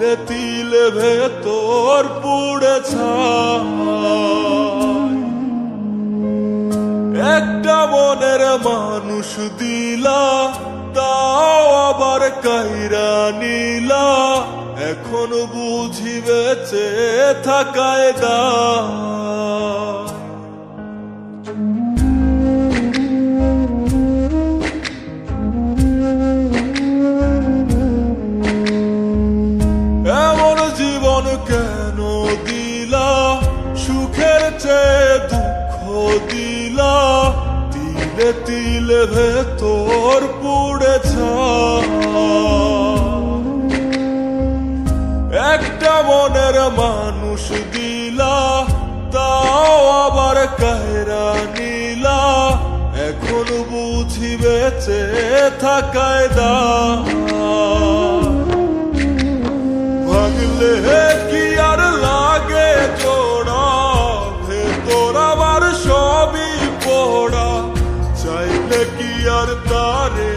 তিলে তিলে ভেতর পুড়ে ছাই। একটা মনের মানুষ দিলা, তাও আবার কাইরা নিলা, এখন বুঝি বেঁচে থাকায় দায়। এমন জীবন কেন দিলা, সুখের চেয়ে দুঃখ দিলা, তিলে তিলে ভেতর পুড়ে ছাই। একটা মনের মানুষ দিলা, তাও আবার কায়রা নিলা, এখন বুঝি বেঁচে থাকায় দায়। ভাঙলে কি আর লাগে জোড়া, ভেতর আমার সবই পোড়া, চাইলে কি আর তারে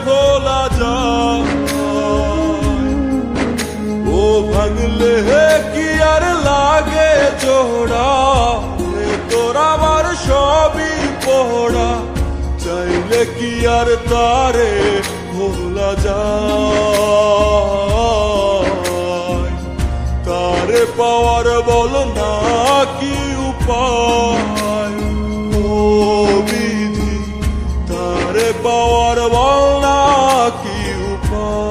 ভোলা যায়। ও ভাঙলে কি আর লাগে জোড়া, ভেতর আমার সবই পোড়া, চাইলে কি আর তারে ভোলা যায়। তারে পাওয়ার বল না কি উপায়, ও বিধি তারে পাওয়ার বল না কি উপায়।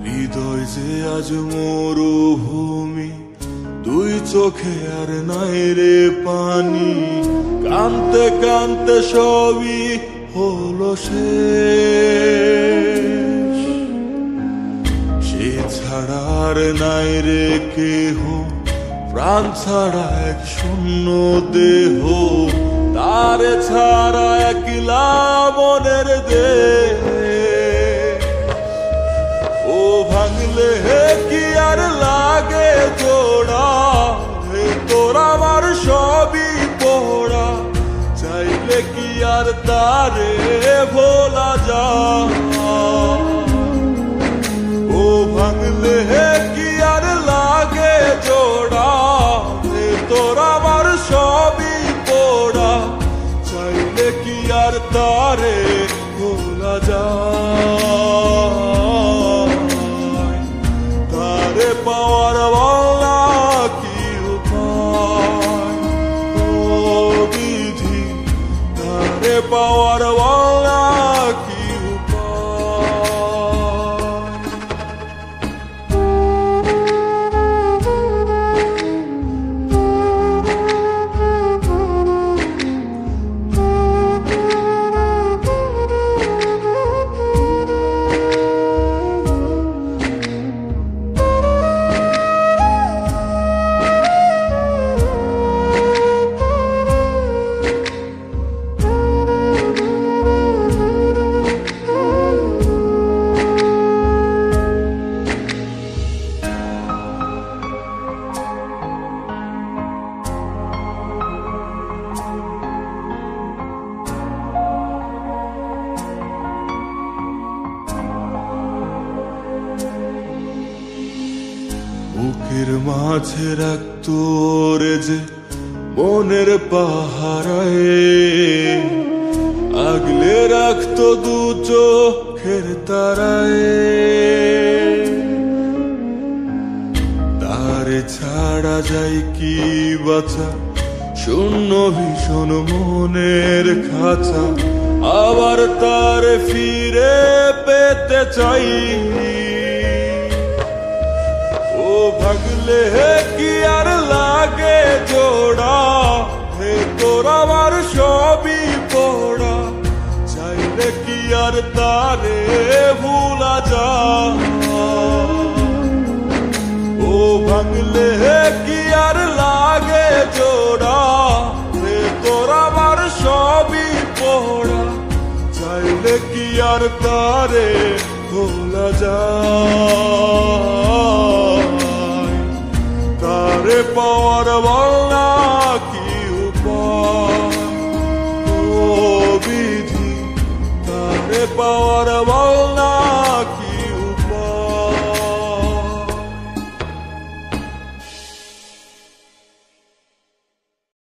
হৃদয় যে আজ মরুভূমি, দুই চোখে আর নাই রে পানি, কানতে কানতে সবই হলো শেষ। সে ছাড়া আর নাই রে কেহ, প্রাণ ছাড়া এক শূন্য দেহ, তারে ছাড়া একলা মনের দেহ। ও ভাঙলে কি আর লাগে জোড়া, ভেতর আমার সবই পোড়া, চাইলে কি আর তারে ভোলা যায়। ও ভাঙলে কি আর লাগে জোড়া, ভেতর আমার সবই পোড়া, চাইলে কি আর তারে ভোলা যায়। তারে পাওয়ার বলা কি উপায়, ও বিধি তারে পাওয়ার বলা কি বুকের মাঝে রাখতো রে যে মনের পাহারায়, আগলে রাখতো দু চোখের তারায়। তারে ছাড়া যায় কি বাঁচা, শূন্য ভীষণ মনের খাঁচা, আবার তার ফিরে পেতে চাই। ও ভাগলে কি আর লাগে জোড়া, হে তোর আমার সবই পোড়া, চাইলে কি আর তারে ভুলা যায়। ও ভাঙলে কি আর লাগে জোড়া, হে তোর আমার সবই পোড়া, চাইলে কি আর তারে ভোলা যায়। তারে পাওয়ার বল না কি উপায়, ও বিধি তারে পাওয়ার বল না